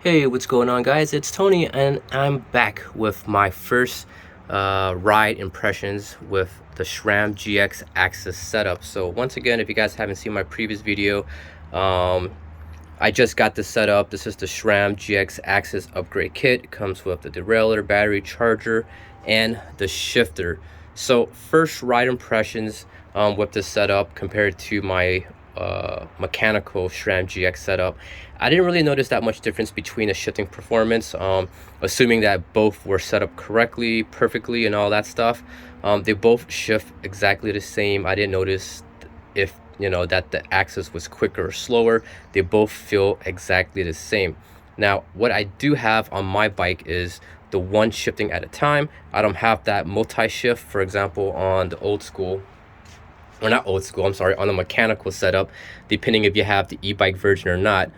Hey, what's going on, guys? It's Tony, and I'm back with my first ride impressions with the Sram GX AXS setup. So once again, if you guys haven't seen my previous video, I just got this set up. This is the Sram GX AXS upgrade kit. It comes with the derailleur, battery, charger, and the shifter. So first ride impressions with this setup compared to my mechanical Sram GX setup. I didn't really notice that much difference between the shifting performance, assuming that both were set up correctly, perfectly, and all that stuff. They both shift exactly the same. I didn't notice if that the axis was quicker or slower. They both feel exactly the same. Now what I do have on my bike is the one shifting at a time. I don't have that multi-shift, for example, on the old school, or not old school, I'm sorry, on the mechanical setup, depending if you have the e-bike version or not.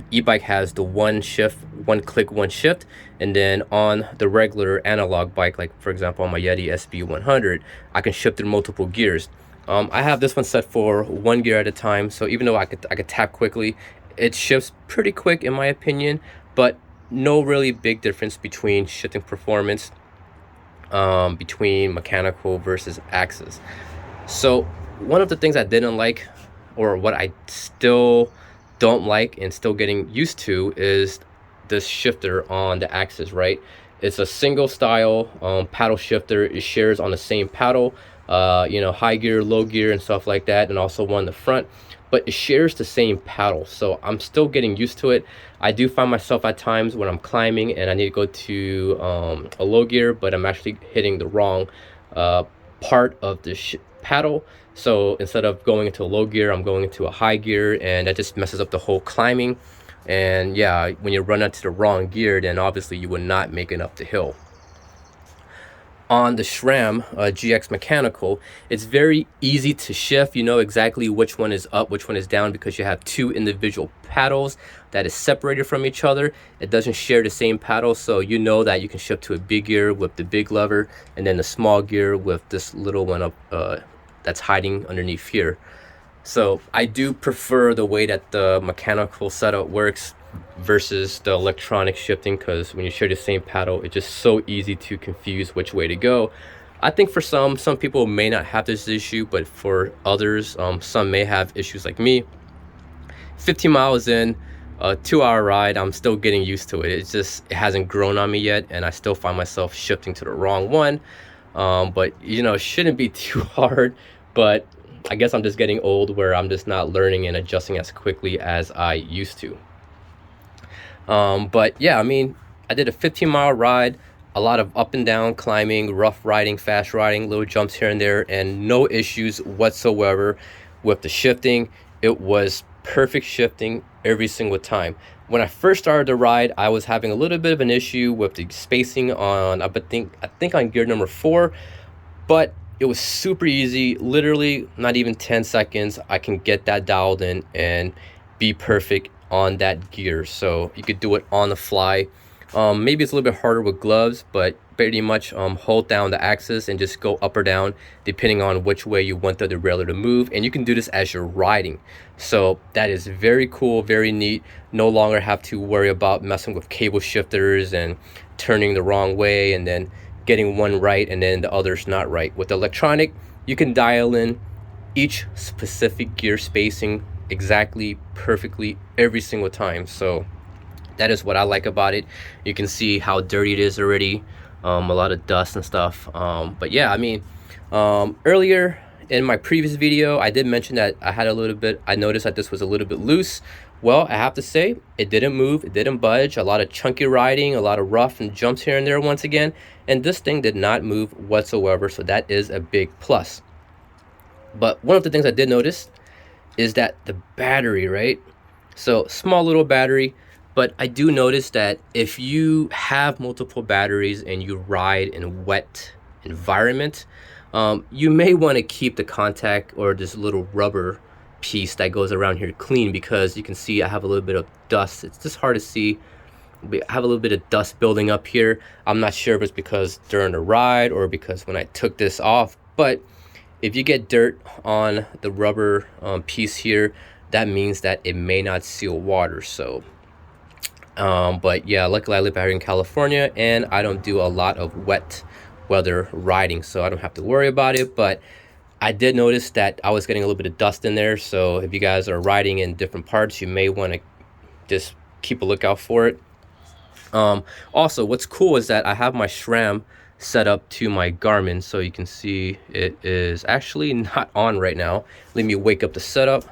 E-bike has the one shift, one click, one shift, and then on the regular analog bike, like for example on my Yeti SB100, I can shift in multiple gears. I have this one set for one gear at a time, so even though I could tap quickly, it shifts pretty quick in my opinion, but no really big difference between shifting performance between mechanical versus axis. So one of the things I didn't like, or what I still don't like and still getting used to, is this shifter on the axis, right? It's a single style paddle shifter. It shares on the same paddle, high gear, low gear, and stuff like that, and also one in the front, but it shares the same paddle. So I'm still getting used to it. I do find myself at times when I'm climbing and I need to go to a low gear, but I'm actually hitting the wrong part of the paddle. So instead of going into a low gear, I'm going into a high gear, and that just messes up the whole climbing. And yeah, when you run into the wrong gear, then obviously you would not make it up the hill. On the Sram GX mechanical, it's very easy to shift. You know exactly which one is up, which one is down, because you have two individual paddles that is separated from each other. It doesn't share the same paddle, so you know that you can shift to a big gear with the big lever, and then the small gear with this little one up that's hiding underneath here. So I do prefer the way that the mechanical setup works versus the electronic shifting, because when you share the same paddle, it's just so easy to confuse which way to go. I think for some people may not have this issue, but for others, some may have issues like me. 15 miles in, a 2-hour ride, I'm still getting used to it. It hasn't grown on me yet, and I still find myself shifting to the wrong one. But it shouldn't be too hard, but I guess I'm just getting old, where I'm just not learning and adjusting as quickly as I used to. But yeah, I mean, I did a 15-mile ride, a lot of up and down climbing, rough riding, fast riding, little jumps here and there, and no issues whatsoever with the shifting. It was perfect shifting every single time. When I first started the ride, I was having a little bit of an issue with the spacing on, I think on gear number 4, but it was super easy. Literally not even 10 seconds, I can get that dialed in and be perfect on that gear. So you could do it on the fly. Maybe it's a little bit harder with gloves, but pretty much hold down the axis and just go up or down depending on which way you want the derailleur to move, and you can do this as you're riding. So that is very cool, very neat. No longer have to worry about messing with cable shifters and turning the wrong way and then getting one right and then the other's not right. With the electronic, you can dial in each specific gear spacing exactly, perfectly, every single time. So that is what I like about it. You can see how dirty it is already, a lot of dust and stuff. But yeah, I mean, earlier in my previous video, I did mention that I noticed that this was a little bit loose. Well, I have to say, it didn't move, it didn't budge. A lot of chunky riding, a lot of rough and jumps here and there once again, and this thing did not move whatsoever, so that is a big plus. But one of the things I did notice is that the battery, right? So small little battery, but I do notice that if you have multiple batteries and you ride in a wet environment, you may want to keep the contact or this little rubber piece that goes around here clean, because you can see I have a little bit of dust. It's just hard to see. I have a little bit of dust building up here. I'm not sure if it's because during the ride or because when I took this off, but if you get dirt on the rubber piece here, that means that it may not seal water. So But yeah, luckily I live out here in California and I don't do a lot of wet weather riding, so I don't have to worry about it. But I did notice that I was getting a little bit of dust in there, so if you guys are riding in different parts, you may want to just keep a lookout for it. Also, what's cool is that I have my SRAM set up to my Garmin, so you can see it is actually not on right now. Let me wake up the setup.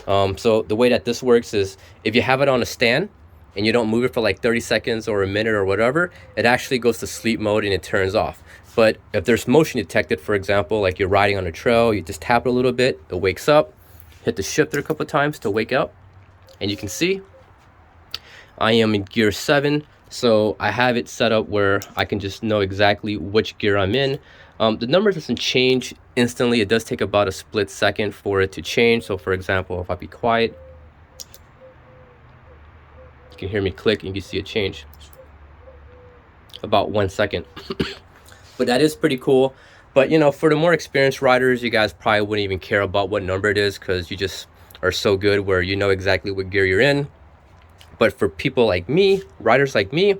So the way that this works is if you have it on a stand and you don't move it for like 30 seconds or a minute or whatever, it actually goes to sleep mode and it turns off. But if there's motion detected, for example, like you're riding on a trail, you just tap it a little bit, it wakes up, hit the shifter a couple of times to wake up, and you can see I am in gear 7, so I have it set up where I can just know exactly which gear I'm in. The number doesn't change instantly. It does take about a split second for it to change. So for example, if I be quiet, you can hear me click and you can see it change. About 1 second. But that is pretty cool. But you know, for the more experienced riders, you guys probably wouldn't even care about what number it is because you just are so good where you know exactly what gear you're in. But for people like me, riders like me,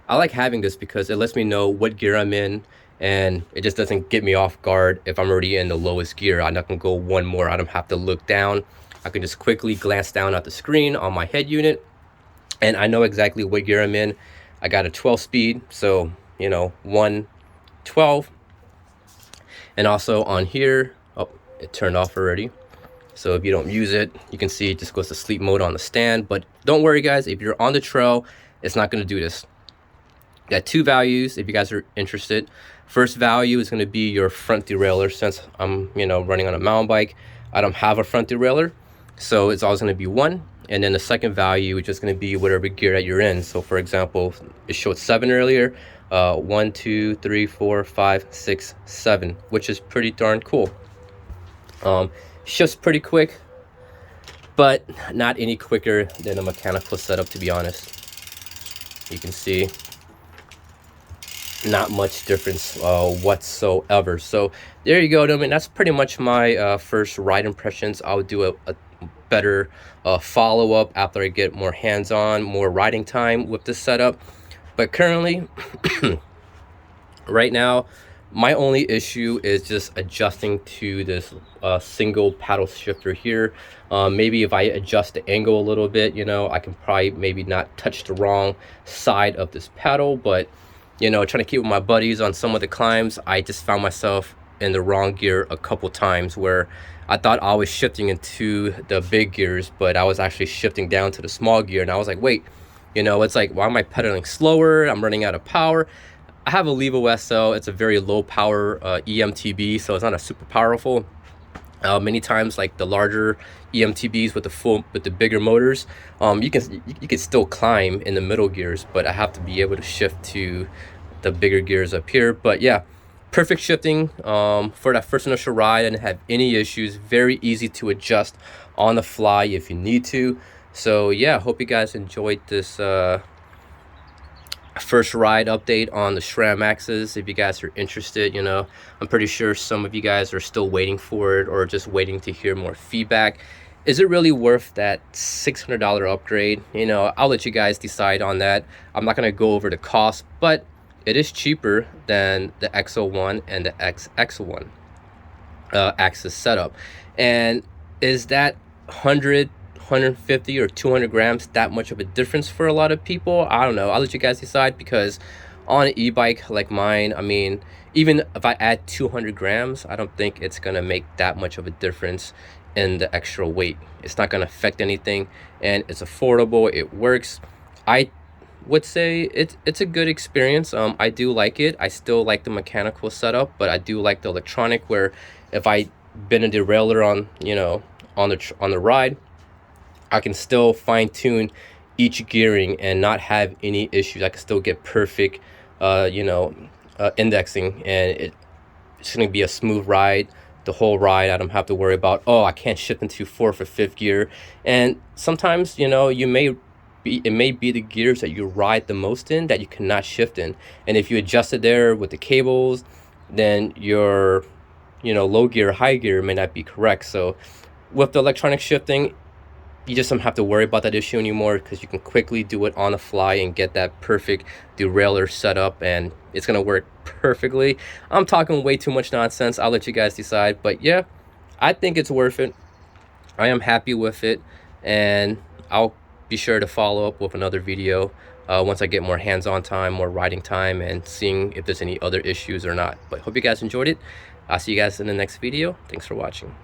I like having this because it lets me know what gear I'm in, and it just doesn't get me off guard if I'm already in the lowest gear. I'm not gonna go one more. I don't have to look down. I can just quickly glance down at the screen on my head unit and I know exactly what gear I'm in. I got a 12 speed, so you know, 112. And also on here, oh, it turned off already. So if you don't use it, you can see it just goes to sleep mode on the stand. But don't worry guys, if you're on the trail, it's not gonna do this. Got 2 values if you guys are interested. First value is gonna be your front derailleur. Since I'm, you know, running on a mountain bike, I don't have a front derailleur, so it's always gonna be 1. And then the second value is just gonna be whatever gear that you're in. So for example, it showed 7 earlier. 1, 2, 3, 4, 5, 6, 7, which is pretty darn cool. Shifts pretty quick, but not any quicker than a mechanical setup, to be honest. You can see not much difference whatsoever. So there you go. I mean, that's pretty much my first ride impressions. I'll do a better follow-up after I get more hands-on, more riding time with this setup. But currently, right now, my only issue is just adjusting to this single paddle shifter here. Maybe if I adjust the angle a little bit, you know, I can probably maybe not touch the wrong side of this paddle. But, you know, trying to keep with my buddies on some of the climbs, I just found myself in the wrong gear a couple times where I thought I was shifting into the big gears, but I was actually shifting down to the small gear. And I was like, wait, you know, it's like, why am I pedaling slower? I'm running out of power. I have a Levo SL. It's a very low power EMTB, so it's not a super powerful. Many times, like the larger EMTBs with the bigger motors, you can still climb in the middle gears, but I have to be able to shift to the bigger gears up here. But yeah, perfect shifting for that first initial ride. I didn't have any issues. Very easy to adjust on the fly if you need to. So yeah, hope you guys enjoyed this first ride update on the SRAM AXS. If you guys are interested, you know, I'm pretty sure some of you guys are still waiting for it or just waiting to hear more feedback. Is it really worth that $600 upgrade? You know, I'll let you guys decide on that. I'm not going to go over the cost, but it is cheaper than the X01 and the XX1 AXS setup. And is that 150 or 200 grams that much of a difference for a lot of people? I don't know. I'll let you guys decide, because on an e-bike like mine, I mean, even if I add 200 grams, I don't think it's gonna make that much of a difference in the extra weight. It's not gonna affect anything, and it's affordable. It works. I would say it's a good experience. I do like it. I still like the mechanical setup, but I do like the electronic, where if I bend a derailleur on, you know, on the ride, I can still fine-tune each gearing and not have any issues. I can still get perfect indexing, and it's going to be a smooth ride the whole ride. I don't have to worry about, oh, I can't shift into 4th or 5th gear. And sometimes, you know, it may be the gears that you ride the most in that you cannot shift in, and if you adjust it there with the cables, then your, you know, low gear, high gear may not be correct. So with the electronic shifting, you just don't have to worry about that issue anymore, because you can quickly do it on the fly and get that perfect derailleur set up, and it's gonna work perfectly. I'm talking way too much nonsense. I'll let you guys decide, but yeah, I think it's worth it. I am happy with it, and I'll be sure to follow up with another video once I get more hands-on time, more riding time, and seeing if there's any other issues or not. But hope you guys enjoyed it. I'll see you guys in the next video. Thanks for watching.